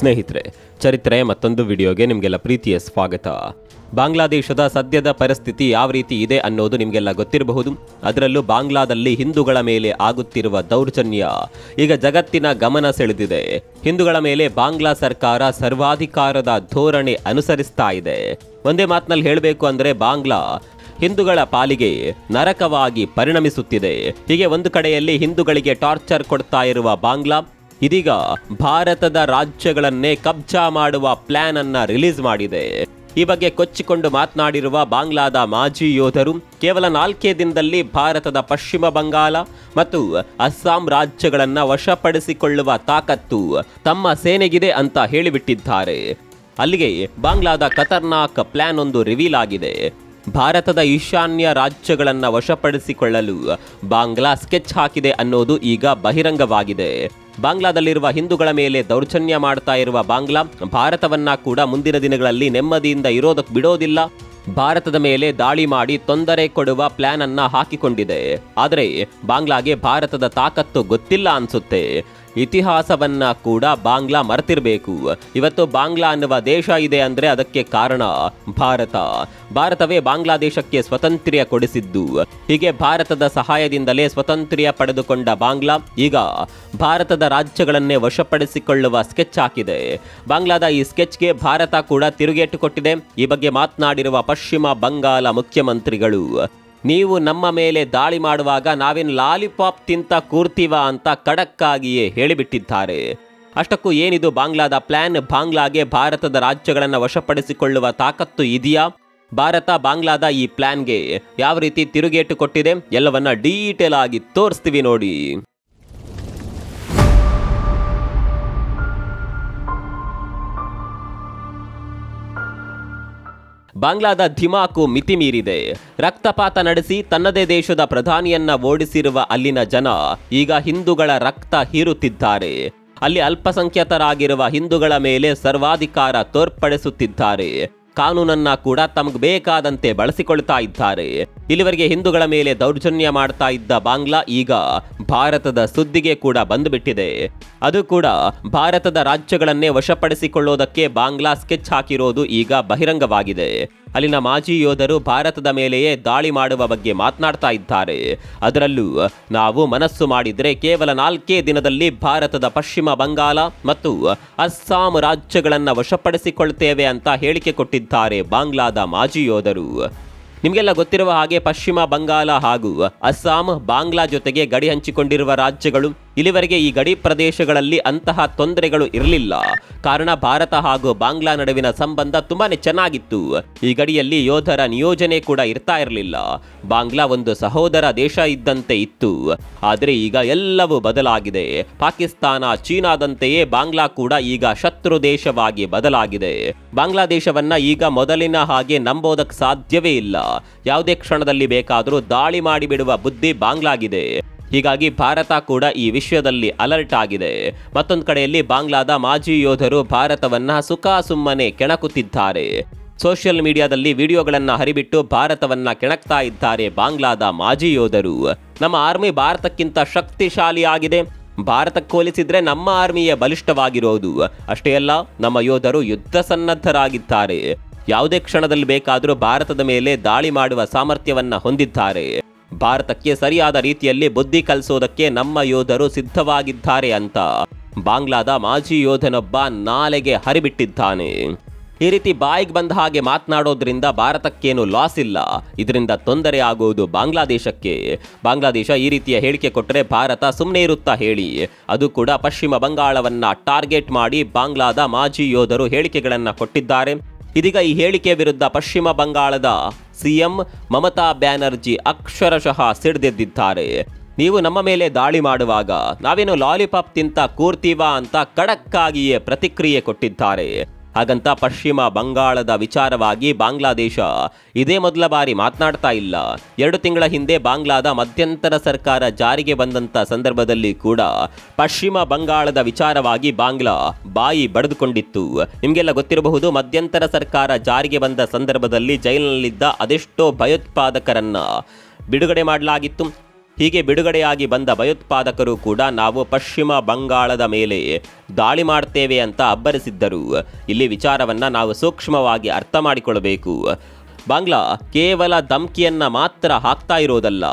ಸ್ನೇಹಿತರೆ, ಚರಿತ್ರೆ ಮತ್ತೊಂದು ವಿಡಿಯೋಗೆ ನಿಮಗೆಲ್ಲ ಪ್ರೀತಿಯ ಸ್ವಾಗತ. ಬಾಂಗ್ಲಾದೇಶದ ಸದ್ಯದ ಪರಿಸ್ಥಿತಿ ಯಾವ ರೀತಿ ಇದೆ ಅನ್ನೋದು ನಿಮಗೆಲ್ಲ ಗೊತ್ತಿರಬಹುದು. ಅದರಲ್ಲೂ ಬಾಂಗ್ಲಾದಲ್ಲಿ ಹಿಂದೂಗಳ ಮೇಲೆ ಆಗುತ್ತಿರುವ ದೌರ್ಜನ್ಯ ಈಗ ಜಗತ್ತಿನ ಗಮನ ಸೆಳೆದಿದೆ. ಹಿಂದೂಗಳ ಮೇಲೆ ಬಾಂಗ್ಲಾ ಸರ್ಕಾರ ಸರ್ವಾಧಿಕಾರದ ಧೋರಣೆ ಅನುಸರಿಸ್ತಾ ಇದೆ. ಒಂದೇ ಮಾತಿನಲ್ಲಿ ಹೇಳಬೇಕು ಅಂದರೆ ಬಾಂಗ್ಲಾ ಹಿಂದೂಗಳ ಪಾಲಿಗೆ ನರಕವಾಗಿ ಪರಿಣಮಿಸುತ್ತಿದೆ. ಹೀಗೆ ಒಂದು ಕಡೆಯಲ್ಲಿ ಹಿಂದೂಗಳಿಗೆ ಟಾರ್ಚರ್ ಕೊಡ್ತಾ ಇರುವ ಬಾಂಗ್ಲಾ ಇದೀಗ ಭಾರತದ ರಾಜ್ಯಗಳನ್ನೇ ಕಬ್ಜಾ ಮಾಡುವ ಪ್ಲಾನ್ ಅನ್ನ ರಿಲೀಸ್ ಮಾಡಿದೆ. ಈ ಬಗ್ಗೆ ಕೊಚ್ಚಿಕೊಂಡು ಮಾತನಾಡಿರುವ ಬಾಂಗ್ಲಾದ ಮಾಜಿ ಯೋಧರು ಕೇವಲ 4 ದಿನದಲ್ಲಿ ಭಾರತದ ಪಶ್ಚಿಮ ಬಂಗಾಳ ಮತ್ತು ಅಸ್ಸಾಂ ರಾಜ್ಯಗಳನ್ನ ವಶಪಡಿಸಿಕೊಳ್ಳುವ ತಾಕತ್ತು ತಮ್ಮ ಸೇನೆಗಿದೆ ಅಂತ ಹೇಳಿಬಿಟ್ಟಿದ್ದಾರೆ. ಅಲ್ಲಿಗೆ ಬಾಂಗ್ಲಾದ ಖತರ್ನಾಕ್ ಪ್ಲಾನ್ ಒಂದು ರಿವೀಲ್ ಆಗಿದೆ. ಭಾರತದ ಈಶಾನ್ಯ ರಾಜ್ಯಗಳನ್ನು ವಶಪಡಿಸಿಕೊಳ್ಳಲು ಬಾಂಗ್ಲಾ ಸ್ಕೆಚ್ ಹಾಕಿದೆ ಅನ್ನೋದು ಈಗ ಬಹಿರಂಗವಾಗಿದೆ. ಬಾಂಗ್ಲಾದಲ್ಲಿರುವ ಹಿಂದೂಗಳ ಮೇಲೆ ದೌರ್ಜನ್ಯ ಮಾಡ್ತಾ ಇರುವ ಬಾಂಗ್ಲಾ ಭಾರತವನ್ನ ಕೂಡ ಮುಂದಿನ ದಿನಗಳಲ್ಲಿ ನೆಮ್ಮದಿಯಿಂದ ಇರೋದಕ್ಕೆ ಬಿಡೋದಿಲ್ಲ. ಭಾರತದ ಮೇಲೆ ದಾಳಿ ಮಾಡಿ ತೊಂದರೆ ಕೊಡುವ ಪ್ಲಾನ್ ಅನ್ನ ಹಾಕಿಕೊಂಡಿದೆ. ಆದರೆ ಬಾಂಗ್ಲಾಗೆ ಭಾರತದ ತಾಕತ್ತು ಗೊತ್ತಿಲ್ಲ ಅನ್ಸುತ್ತೆ. ಇತಿಹಾಸವನ್ನ ಕೂಡ ಬಾಂಗ್ಲಾ ಮರೆತಿರಬೇಕು. ಇವತ್ತು ಬಾಂಗ್ಲಾ ಅನ್ನುವ ದೇಶ ಇದೆ ಅಂದ್ರೆ ಅದಕ್ಕೆ ಕಾರಣ ಭಾರತವೇ ಬಾಂಗ್ಲಾದೇಶಕ್ಕೆ ಸ್ವಾತಂತ್ರ್ಯ ಕೊಡಿಸಿದ್ದು. ಹೀಗೆ ಭಾರತದ ಸಹಾಯದಿಂದಲೇ ಸ್ವಾತಂತ್ರ್ಯ ಪಡೆದುಕೊಂಡ ಬಾಂಗ್ಲಾ ಈಗ ಭಾರತದ ರಾಜ್ಯಗಳನ್ನೇ ವಶಪಡಿಸಿಕೊಳ್ಳುವ ಸ್ಕೆಚ್ ಹಾಕಿದೆ. ಬಾಂಗ್ಲಾದ ಈ ಸ್ಕೆಚ್ಗೆ ಭಾರತ ಕೂಡ ತಿರುಗೇಟು ಕೊಟ್ಟಿದೆ. ಈ ಬಗ್ಗೆ ಮಾತನಾಡಿರುವ ಪಶ್ಚಿಮ ಬಂಗಾಳ ಮುಖ್ಯಮಂತ್ರಿಗಳು, ನೀವು ನಮ್ಮ ಮೇಲೆ ದಾಳಿ ಮಾಡುವಾಗ ನಾವೇನು ಲಾಲಿಪಾಪ್ ತಿಂತ ಕೂರ್ತೀವ ಅಂತ ಖಡಕ್ಕಾಗಿಯೇ ಹೇಳಿಬಿಟ್ಟಿದ್ದಾರೆ. ಅಷ್ಟಕ್ಕೂ ಏನಿದು ಬಾಂಗ್ಲಾದ ಪ್ಲಾನ್? ಬಾಂಗ್ಲಾಗೆ ಭಾರತದ ರಾಜ್ಯಗಳನ್ನು ವಶಪಡಿಸಿಕೊಳ್ಳುವ ತಾಕತ್ತು ಇದೆಯಾ? ಭಾರತ ಬಾಂಗ್ಲಾದ ಈ ಪ್ಲಾನ್ಗೆ ಯಾವ ರೀತಿ ತಿರುಗೇಟು ಕೊಟ್ಟಿದೆ ಎಲ್ಲವನ್ನ ಡೀಟೇಲ್ ಆಗಿ ತೋರಿಸ್ತೀವಿ ನೋಡಿ. ಬಾಂಗ್ಲಾದ ಧಿಮಾಕು ಮಿತಿ ಮೀರಿದೆ. ರಕ್ತಪಾತ ನಡೆಸಿ ತನ್ನದೇ ದೇಶದ ಪ್ರಧಾನಿಯನ್ನ ಓಡಿಸಿರುವ ಅಲ್ಲಿನ ಜನ ಈಗ ಹಿಂದೂಗಳ ರಕ್ತ ಹೀರುತ್ತಿದ್ದಾರೆ. ಅಲ್ಲಿ ಅಲ್ಪಸಂಖ್ಯಾತರಾಗಿರುವ ಹಿಂದೂಗಳ ಮೇಲೆ ಸರ್ವಾಧಿಕಾರ ತೋರ್ಪಡಿಸುತ್ತಿದ್ದಾರೆ. ಕಾನೂನನ್ನ ಕೂಡ ತಮಗೆ ಬೇಕಾದಂತೆ ಬಳಸಿಕೊಳ್ತಾ ಇದ್ದಾರೆ. ಇಲ್ಲಿವರೆಗೆ ಹಿಂದೂಗಳ ಮೇಲೆ ದೌರ್ಜನ್ಯ ಮಾಡ್ತಾ ಇದ್ದ ಬಾಂಗ್ಲಾ ಈಗ ಭಾರತದ ಸುದ್ದಿಗೆ ಕೂಡ ಬಂದುಬಿಟ್ಟಿದೆ. ಅದು ಕೂಡ ಭಾರತದ ರಾಜ್ಯಗಳನ್ನೇ ವಶಪಡಿಸಿಕೊಳ್ಳೋದಕ್ಕೆ ಬಾಂಗ್ಲಾ ಸ್ಕೆಚ್ ಹಾಕಿರೋದು ಈಗ ಬಹಿರಂಗವಾಗಿದೆ. ಅಲ್ಲಿನ ಮಾಜಿ ಯೋಧರು ಭಾರತದ ಮೇಲೆಯೇ ದಾಳಿ ಮಾಡುವ ಬಗ್ಗೆ ಮಾತನಾಡ್ತಾ ಇದ್ದಾರೆ. ಅದರಲ್ಲೂ ನಾವು ಮನಸ್ಸು ಮಾಡಿದ್ರೆ ಕೇವಲ 4 ದಿನದಲ್ಲಿ ಭಾರತದ ಪಶ್ಚಿಮ ಬಂಗಾಳ ಮತ್ತು ಅಸ್ಸಾಂ ರಾಜ್ಯಗಳನ್ನು ವಶಪಡಿಸಿಕೊಳ್ತೇವೆ ಅಂತ ಹೇಳಿಕೆ ಕೊಟ್ಟಿದ್ದಾರೆ ಬಾಂಗ್ಲಾದ ಮಾಜಿ ಯೋಧರು. ನಿಮಗೆಲ್ಲ ಗೊತ್ತಿರುವ ಹಾಗೆ ಪಶ್ಚಿಮ ಬಂಗಾಳ ಹಾಗೂ ಅಸ್ಸಾಂ ಬಾಂಗ್ಲಾ ಜೊತೆಗೆ ಗಡಿ ಹಂಚಿಕೊಂಡಿರುವ ರಾಜ್ಯಗಳು. ಇಲ್ಲಿವರೆಗೆ ಈ ಗಡಿ ಪ್ರದೇಶಗಳಲ್ಲಿ ಅಂತಹ ತೊಂದರೆಗಳು ಇರಲಿಲ್ಲ. ಕಾರಣ ಭಾರತ ಹಾಗೂ ಬಾಂಗ್ಲಾ ನಡುವಿನ ಸಂಬಂಧ ತುಂಬಾನೇ ಚೆನ್ನಾಗಿತ್ತು. ಈ ಗಡಿಯಲ್ಲಿ ಯೋಧರ ನಿಯೋಜನೆ ಕೂಡ ಇರ್ತಾ ಇರಲಿಲ್ಲ. ಬಾಂಗ್ಲಾ ಒಂದು ಸಹೋದರ ದೇಶ ಇದ್ದಂತೆ ಇತ್ತು. ಆದರೆ ಈಗ ಎಲ್ಲವೂ ಬದಲಾಗಿದೆ. ಪಾಕಿಸ್ತಾನ, ಚೀನಾದಂತೆಯೇ ಬಾಂಗ್ಲಾ ಕೂಡ ಈಗ ಶತ್ರು ದೇಶವಾಗಿ ಬದಲಾಗಿದೆ. ಬಾಂಗ್ಲಾದೇಶವನ್ನ ಈಗ ಮೊದಲಿನ ಹಾಗೆ ನಂಬೋದಕ್ಕೆ ಸಾಧ್ಯವೇ ಇಲ್ಲ. ಯಾವುದೇ ಕ್ಷಣದಲ್ಲಿ ಬೇಕಾದರೂ ದಾಳಿ ಮಾಡಿಬಿಡುವ ಬುದ್ಧಿ ಬಾಂಗ್ಲಾಗಿದೆ. ಹೀಗಾಗಿ ಭಾರತ ಕೂಡ ಈ ವಿಷಯದಲ್ಲಿ ಅಲರ್ಟ್ ಆಗಿದೆ. ಮತ್ತೊಂದು ಕಡೆಯಲ್ಲಿ ಬಾಂಗ್ಲಾದ ಮಾಜಿ ಯೋಧರು ಭಾರತವನ್ನ ಸುಮ್ಮನೆ ಕೆಣಕುತ್ತಿದ್ದಾರೆ. ಸೋಷಿಯಲ್ ಮೀಡಿಯಾದಲ್ಲಿ ವಿಡಿಯೋಗಳನ್ನ ಹರಿಬಿಟ್ಟು ಭಾರತವನ್ನ ಕೆಣಕ್ತಾ ಇದ್ದಾರೆ ಬಾಂಗ್ಲಾದ ಮಾಜಿ ಯೋಧರು. ನಮ್ಮ ಆರ್ಮಿ ಭಾರತಕ್ಕಿಂತ ಶಕ್ತಿಶಾಲಿಯಾಗಿದೆ. ಭಾರತಕ್ಕೆ ಹೋಲಿಸಿದ್ರೆ ನಮ್ಮ ಆರ್ಮಿಯೇ ಬಲಿಷ್ಠವಾಗಿರೋದು. ಅಷ್ಟೇ ಅಲ್ಲ, ನಮ್ಮ ಯೋಧರು ಯುದ್ಧ ಸನ್ನದ್ಧರಾಗಿದ್ದಾರೆ. ಯಾವುದೇ ಕ್ಷಣದಲ್ಲಿ ಬೇಕಾದರೂ ಭಾರತದ ಮೇಲೆ ದಾಳಿ ಮಾಡುವ ಸಾಮರ್ಥ್ಯವನ್ನ ಹೊಂದಿದ್ದಾರೆ. ಭಾರತಕ್ಕೆ ಸರಿಯಾದ ರೀತಿಯಲ್ಲಿ ಬುದ್ಧಿ ಕಲಿಸೋದಕ್ಕೆ ನಮ್ಮ ಯೋಧರು ಸಿದ್ಧವಾಗಿದ್ದಾರೆ ಅಂತ ಬಾಂಗ್ಲಾದ ಮಾಜಿ ಯೋಧನೊಬ್ಬ ನಾಲೆಗೆ ಹರಿಬಿಟ್ಟಿದ್ದಾನೆ. ಈ ರೀತಿ ಬಾಯಿಗೆ ಬಂದ ಹಾಗೆ ಮಾತನಾಡೋದ್ರಿಂದ ಭಾರತಕ್ಕೇನು ಲಾಸ್ ಇಲ್ಲ. ಇದರಿಂದ ತೊಂದರೆ ಆಗುವುದು ಬಾಂಗ್ಲಾದೇಶಕ್ಕೆ. ಬಾಂಗ್ಲಾದೇಶ ಈ ರೀತಿಯ ಹೇಳಿಕೆ ಕೊಟ್ಟರೆ ಭಾರತ ಸುಮ್ಮನೆ ಇರುತ್ತಾ ಹೇಳಿ? ಅದು ಕೂಡ ಪಶ್ಚಿಮ ಬಂಗಾಳವನ್ನ ಟಾರ್ಗೆಟ್ ಮಾಡಿ ಬಾಂಗ್ಲಾದ ಮಾಜಿ ಯೋಧರು ಹೇಳಿಕೆಗಳನ್ನು ಕೊಟ್ಟಿದ್ದಾರೆ. ಇದೀಗ ಈ ಹೇಳಿಕೆ ವಿರುದ್ಧ ಪಶ್ಚಿಮ ಬಂಗಾಳದ ಸಿಎಂ ಮಮತಾ ಬ್ಯಾನರ್ಜಿ ಅಕ್ಷರಶಃ ಸಿಡಿದೆದ್ದಿದ್ದಾರೆ. ನೀವು ನಮ್ಮ ಮೇಲೆ ದಾಳಿ ಮಾಡುವಾಗ ನಾವೇನು ಲಾಲಿಪಾಪ್ ತಿಂತ ಕೂರ್ತೀವಾ ಅಂತ ಖಡಕ್ಕಾಗಿಯೇ ಪ್ರತಿಕ್ರಿಯೆ ಕೊಟ್ಟಿದ್ದಾರೆ. ಹಾಗಂತ ಪಶ್ಚಿಮ ಬಂಗಾಳದ ವಿಚಾರವಾಗಿ ಬಾಂಗ್ಲಾದೇಶ ಇದೇ ಮೊದಲ ಬಾರಿ ಮಾತನಾಡ್ತಾ ಇಲ್ಲ. 2 ತಿಂಗಳ ಹಿಂದೆ ಬಾಂಗ್ಲಾದ ಮಧ್ಯಂತರ ಸರ್ಕಾರ ಜಾರಿಗೆ ಬಂದಂಥ ಸಂದರ್ಭದಲ್ಲಿ ಕೂಡ ಪಶ್ಚಿಮ ಬಂಗಾಳದ ವಿಚಾರವಾಗಿ ಬಾಂಗ್ಲಾ ಬಾಯಿ ಬಡಿದುಕೊಂಡಿತ್ತು. ನಿಮಗೆಲ್ಲ ಗೊತ್ತಿರಬಹುದು, ಮಧ್ಯಂತರ ಸರ್ಕಾರ ಜಾರಿಗೆ ಬಂದ ಸಂದರ್ಭದಲ್ಲಿ ಜೈಲಿನಲ್ಲಿದ್ದ ಅದೆಷ್ಟೋ ಭಯೋತ್ಪಾದಕರನ್ನ ಬಿಡುಗಡೆ ಮಾಡಲಾಗಿತ್ತು. ಹೀಗೆ ಬಿಡುಗಡೆಯಾಗಿ ಬಂದ ಭಯೋತ್ಪಾದಕರು ಕೂಡ ನಾವು ಪಶ್ಚಿಮ ಬಂಗಾಳದ ಮೇಲೆ ದಾಳಿ ಮಾಡ್ತೇವೆ ಅಂತ ಅಬ್ಬರಿಸಿದ್ದರು. ಇಲ್ಲಿ ವಿಚಾರವನ್ನ ನಾವು ಸೂಕ್ಷ್ಮವಾಗಿ ಅರ್ಥ ಮಾಡಿಕೊಳ್ಳಬೇಕು. ಬಾಂಗ್ಲಾ ಕೇವಲ ಧಮ್ಕಿಯನ್ನ ಮಾತ್ರ ಹಾಕ್ತಾ ಇರೋದಲ್ಲ,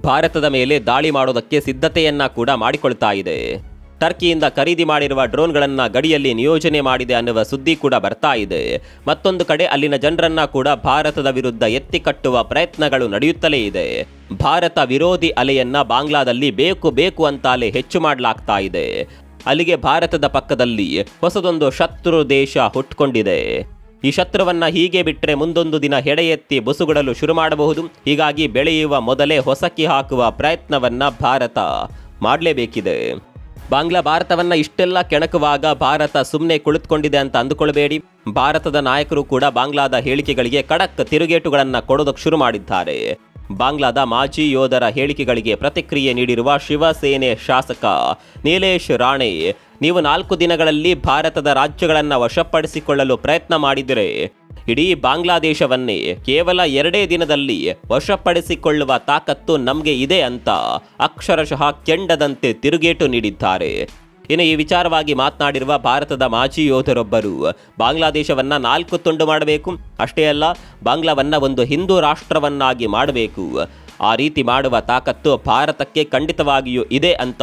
ಭಾರತದ ಮೇಲೆ ದಾಳಿ ಮಾಡೋದಕ್ಕೆ ಸಿದ್ಧತೆಯನ್ನ ಕೂಡ ಮಾಡಿಕೊಳ್ತಾ ಇದೆ. ಟರ್ಕಿಯಿಂದ ಖರೀದಿ ಮಾಡಿರುವ ಡ್ರೋನ್ಗಳನ್ನು ಗಡಿಯಲ್ಲಿ ನಿಯೋಜನೆ ಮಾಡಿದೆ ಅನ್ನುವ ಸುದ್ದಿ ಕೂಡ ಬರ್ತಾ ಇದೆ. ಮತ್ತೊಂದು ಕಡೆ ಅಲ್ಲಿನ ಜನರನ್ನ ಕೂಡ ಭಾರತದ ವಿರುದ್ಧ ಎತ್ತಿ ಕಟ್ಟುವ ಪ್ರಯತ್ನಗಳು ನಡೆಯುತ್ತಲೇ ಇದೆ. ಭಾರತ ವಿರೋಧಿ ಅಲೆಯನ್ನ ಬಾಂಗ್ಲಾದಲ್ಲಿ ಬೇಕು ಅಂತಾಲೆ ಹೆಚ್ಚು ಮಾಡಲಾಗ್ತಾ ಇದೆ. ಅಲ್ಲಿಗೆ ಭಾರತದ ಪಕ್ಕದಲ್ಲಿ ಹೊಸದೊಂದು ಶತ್ರು ದೇಶ ಹುಟ್ಕೊಂಡಿದೆ. ಈ ಶತ್ರುವನ್ನ ಹೀಗೆ ಬಿಟ್ಟರೆ ಮುಂದೊಂದು ದಿನ ಹೆಡೆ ಎತ್ತಿ ಬುಸುಗುಡಲು ಶುರು ಮಾಡಬಹುದು. ಹೀಗಾಗಿ ಬೆಳೆಯುವ ಮೊದಲೇ ಹೊಸಕಿ ಹಾಕುವ ಪ್ರಯತ್ನವನ್ನ ಭಾರತ ಮಾಡಲೇಬೇಕಿದೆ. ಬಾಂಗ್ಲಾ ಭಾರತವನ್ನ ಇಷ್ಟೆಲ್ಲ ಕೆಣಕುವಾಗ ಭಾರತ ಸುಮ್ಮನೆ ಕುಳಿತುಕೊಂಡಿದೆ ಅಂತ ಅಂದುಕೊಳ್ಳಬೇಡಿ. ಭಾರತದ ನಾಯಕರು ಕೂಡ ಬಾಂಗ್ಲಾದ ಹೇಳಿಕೆಗಳಿಗೆ ಖಡಕ್ ತಿರುಗೇಟುಗಳನ್ನು ಕೊಡೋದಕ್ಕೆ ಶುರು ಮಾಡಿದ್ದಾರೆ. ಬಾಂಗ್ಲಾದ ಮಾಜಿ ಯೋಧರ ಹೇಳಿಕೆಗಳಿಗೆ ಪ್ರತಿಕ್ರಿಯೆ ನೀಡಿರುವ ಶಿವಸೇನೆ ಶಾಸಕ ನೀಲೇಶ್ ರಾಣೆ, ನೀವು 4 ದಿನಗಳಲ್ಲಿ ಭಾರತದ ರಾಜ್ಯಗಳನ್ನು ವಶಪಡಿಸಿಕೊಳ್ಳಲು ಪ್ರಯತ್ನ ಮಾಡಿದರೆ ಇಡೀ ಬಾಂಗ್ಲಾದೇಶವನ್ನೇ ಕೇವಲ 2 ದಿನದಲ್ಲಿ ವಶಪಡಿಸಿಕೊಳ್ಳುವ ತಾಕತ್ತು ನಮಗೆ ಇದೆ ಅಂತ ಅಕ್ಷರಶಃ ಕೆಂಡದಂತೆ ತಿರುಗೇಟು ನೀಡಿದ್ದಾರೆ. ಇನ್ನು ಈ ವಿಚಾರವಾಗಿ ಮಾತನಾಡಿರುವ ಭಾರತದ ಮಾಜಿ ಯೋಧರೊಬ್ಬರು, ಬಾಂಗ್ಲಾದೇಶವನ್ನ 4 ತುಂಡು ಮಾಡಬೇಕು, ಅಷ್ಟೇ ಅಲ್ಲ ಬಾಂಗ್ಲಾವನ್ನ ಒಂದು ಹಿಂದೂ ರಾಷ್ಟ್ರವನ್ನಾಗಿ ಮಾಡಬೇಕು, ಆ ರೀತಿ ಮಾಡುವ ತಾಕತ್ತು ಭಾರತಕ್ಕೆ ಖಂಡಿತವಾಗಿಯೂ ಇದೆ ಅಂತ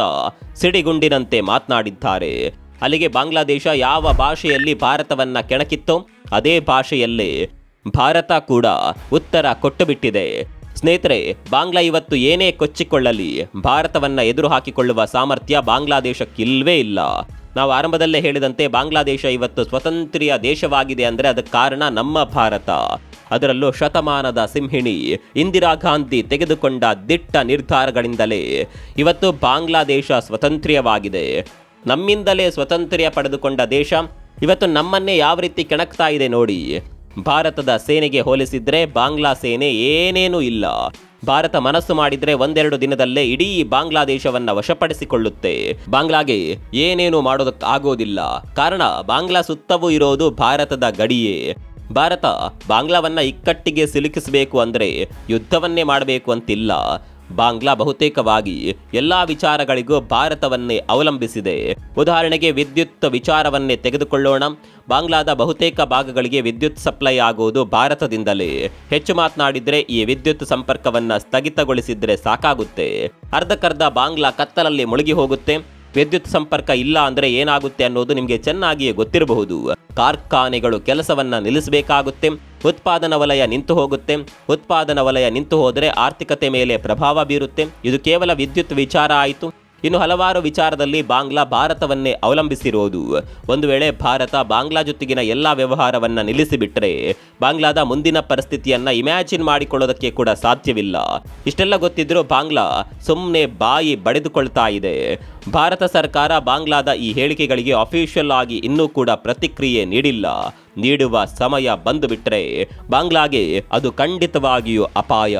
ಸಿಡಿಗುಂಡಿನಂತೆ ಮಾತನಾಡಿದ್ದಾರೆ. ಅಲ್ಲಿಗೆ ಬಾಂಗ್ಲಾದೇಶ ಯಾವ ಭಾಷೆಯಲ್ಲಿ ಭಾರತವನ್ನ ಕೆಣಕಿತ್ತೋ ಅದೇ ಭಾಷೆಯಲ್ಲೇ ಭಾರತ ಕೂಡ ಉತ್ತರ ಕೊಟ್ಟು ಬಿಟ್ಟಿದೆ. ಸ್ನೇಹಿತರೆ, ಬಾಂಗ್ಲಾ ಇವತ್ತು ಏನೇ ಕೊಚ್ಚಿಕೊಳ್ಳಲಿ ಭಾರತವನ್ನ ಎದುರು ಹಾಕಿಕೊಳ್ಳುವ ಸಾಮರ್ಥ್ಯ ಬಾಂಗ್ಲಾದೇಶಕ್ಕಿಲ್ವೇ ಇಲ್ಲ. ನಾವು ಆರಂಭದಲ್ಲೇ ಹೇಳಿದಂತೆ ಬಾಂಗ್ಲಾದೇಶ ಇವತ್ತು ಸ್ವತಂತ್ರ ದೇಶವಾಗಿದೆ ಅಂದರೆ ಅದಕ್ಕೆ ಕಾರಣ ನಮ್ಮ ಭಾರತ. ಅದರಲ್ಲೂ ಶತಮಾನದ ಸಿಂಹಿಣಿ ಇಂದಿರಾ ಗಾಂಧಿ ತೆಗೆದುಕೊಂಡ ದಿಟ್ಟ ನಿರ್ಧಾರಗಳಿಂದಲೇ ಇವತ್ತು ಬಾಂಗ್ಲಾದೇಶ ಸ್ವತಂತ್ರವಾಗಿದೆ. ನಮ್ಮಿಂದಲೇ ಸ್ವತಂತ್ರ ಪಡೆದುಕೊಂಡ ದೇಶ ಇವತ್ತು ನಮ್ಮನ್ನೇ ಯಾವ ರೀತಿ ಕೆಣಕ್ತಾ ಇದೆ ನೋಡಿ. ಭಾರತದ ಸೇನೆಗೆ ಹೋಲಿಸಿದ್ರೆ ಬಾಂಗ್ಲಾ ಸೇನೆ ಏನೇನೂ ಇಲ್ಲ. ಭಾರತ ಮನಸ್ಸು ಮಾಡಿದ್ರೆ 1-2 ದಿನದಲ್ಲೇ ಇಡೀ ಬಾಂಗ್ಲಾದೇಶವನ್ನ ವಶಪಡಿಸಿಕೊಳ್ಳುತ್ತೆ. ಬಾಂಗ್ಲಾಗೆ ಏನೇನು ಮಾಡೋದಕ್ಕಾಗೋದಿಲ್ಲ. ಕಾರಣ ಬಾಂಗ್ಲಾ ಸುತ್ತವೂ ಇರೋದು ಭಾರತದ ಗಡಿಯೇ. ಭಾರತ ಬಾಂಗ್ಲಾವನ್ನ ಇಕ್ಕಟ್ಟಿಗೆ ಸಿಲುಕಿಸಬೇಕು ಅಂದ್ರೆ ಯುದ್ಧವನ್ನೇ ಮಾಡಬೇಕು ಅಂತಿಲ್ಲ. ಬಾಂಗ್ಲಾ ಬಹುತೇಕವಾಗಿ ಎಲ್ಲಾ ವಿಚಾರಗಳಿಗೂ ಭಾರತವನ್ನೇ ಅವಲಂಬಿಸಿದೆ. ಉದಾಹರಣೆಗೆ ವಿದ್ಯುತ್ ವಿಚಾರವನ್ನೇ ತೆಗೆದುಕೊಳ್ಳೋಣ. ಬಾಂಗ್ಲಾದ ಬಹುತೇಕ ಭಾಗಗಳಿಗೆ ವಿದ್ಯುತ್ ಸಪ್ಲೈ ಆಗುವುದು ಭಾರತದಿಂದಲೇ. ಹೆಚ್ಚು ಮಾತನಾಡಿದ್ರೆ ಈ ವಿದ್ಯುತ್ ಸಂಪರ್ಕವನ್ನ ಸ್ಥಗಿತಗೊಳಿಸಿದ್ರೆ ಸಾಕಾಗುತ್ತೆ. ಅರ್ಧಕ್ಕರ್ಧ ಬಾಂಗ್ಲಾ ಕತ್ತಲಲ್ಲಿ ಮುಳುಗಿ ಹೋಗುತ್ತೆ. ವಿದ್ಯುತ್ ಸಂಪರ್ಕ ಇಲ್ಲ ಅಂದ್ರೆ ಏನಾಗುತ್ತೆ ಅನ್ನೋದು ನಿಮಗೆ ಚೆನ್ನಾಗಿಯೇ ಗೊತ್ತಿರಬಹುದು. ಕಾರ್ಖಾನೆಗಳು ಕೆಲಸವನ್ನ ನಿಲ್ಲಿಸಬೇಕಾಗುತ್ತೆ. ಉತ್ಪಾದನಾ ವಲಯ ನಿಂತು ಹೋಗುತ್ತೆ. ಉತ್ಪಾದನಾ ವಲಯ ನಿಂತು ಹೋದರೆ ಆರ್ಥಿಕತೆ ಮೇಲೆ ಪ್ರಭಾವ ಬೀರುತ್ತೆ. ಇದು ಕೇವಲ ವಿದ್ಯುತ್ ವಿಚಾರ ಆಯಿತು. ಇನ್ನು ಹಲವಾರು ವಿಚಾರದಲ್ಲಿ ಬಾಂಗ್ಲಾ ಭಾರತವನ್ನೇ ಅವಲಂಬಿಸಿರೋದು. ಒಂದು ವೇಳೆ ಭಾರತ ಬಾಂಗ್ಲಾ ಜೊತೆಗಿನ ಎಲ್ಲ ವ್ಯವಹಾರವನ್ನ ನಿಲ್ಲಿಸಿಬಿಟ್ರೆ ಬಾಂಗ್ಲಾದ ಮುಂದಿನ ಪರಿಸ್ಥಿತಿಯನ್ನ ಇಮ್ಯಾಜಿನ್ ಮಾಡಿಕೊಳ್ಳೋದಕ್ಕೆ ಕೂಡ ಸಾಧ್ಯವಿಲ್ಲ. ಇಷ್ಟೆಲ್ಲ ಗೊತ್ತಿದ್ರೂ ಬಾಂಗ್ಲಾ ಸುಮ್ಮನೆ ಬಾಯಿ ಬಡಿದುಕೊಳ್ತಾ ಇದೆ. ಭಾರತ ಸರ್ಕಾರ ಬಾಂಗ್ಲಾದ ಈ ಹೇಳಿಕೆಗಳಿಗೆ ಅಫಿಷಿಯಲ್ ಆಗಿ ಇನ್ನೂ ಕೂಡ ಪ್ರತಿಕ್ರಿಯೆ ನೀಡಿಲ್ಲ. ನೀಡುವ ಸಮಯ ಬಂದು ಬಿಟ್ರೆ ಬಾಂಗ್ಲಾಗೆ ಅದು ಖಂಡಿತವಾಗಿಯೂ ಅಪಾಯ.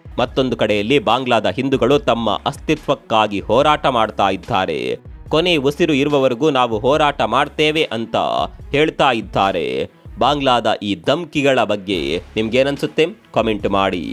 ಮತ್ತೊಂದು ಕಡೆಯಲ್ಲಿ ಬಾಂಗ್ಲಾದ ಹಿಂದೂಗಳು ತಮ್ಮ ಅಸ್ತಿತ್ವಕ್ಕಾಗಿ ಹೋರಾಟ ಮಾಡ್ತಾ ಇದ್ದಾರೆ. ಕೊನೆ ಉಸಿರು ಇರುವವರೆಗೂ ನಾವು ಹೋರಾಟ ಮಾಡ್ತೇವೆ ಅಂತ ಹೇಳ್ತಾ ಇದ್ದಾರೆ. ಬಾಂಗ್ಲಾದ ಈ ಧಮ್ಕಿಗಳ ಬಗ್ಗೆ ನಿಮ್ಗೇನನ್ಸುತ್ತೆ? ಕಾಮೆಂಟ್ ಮಾಡಿ.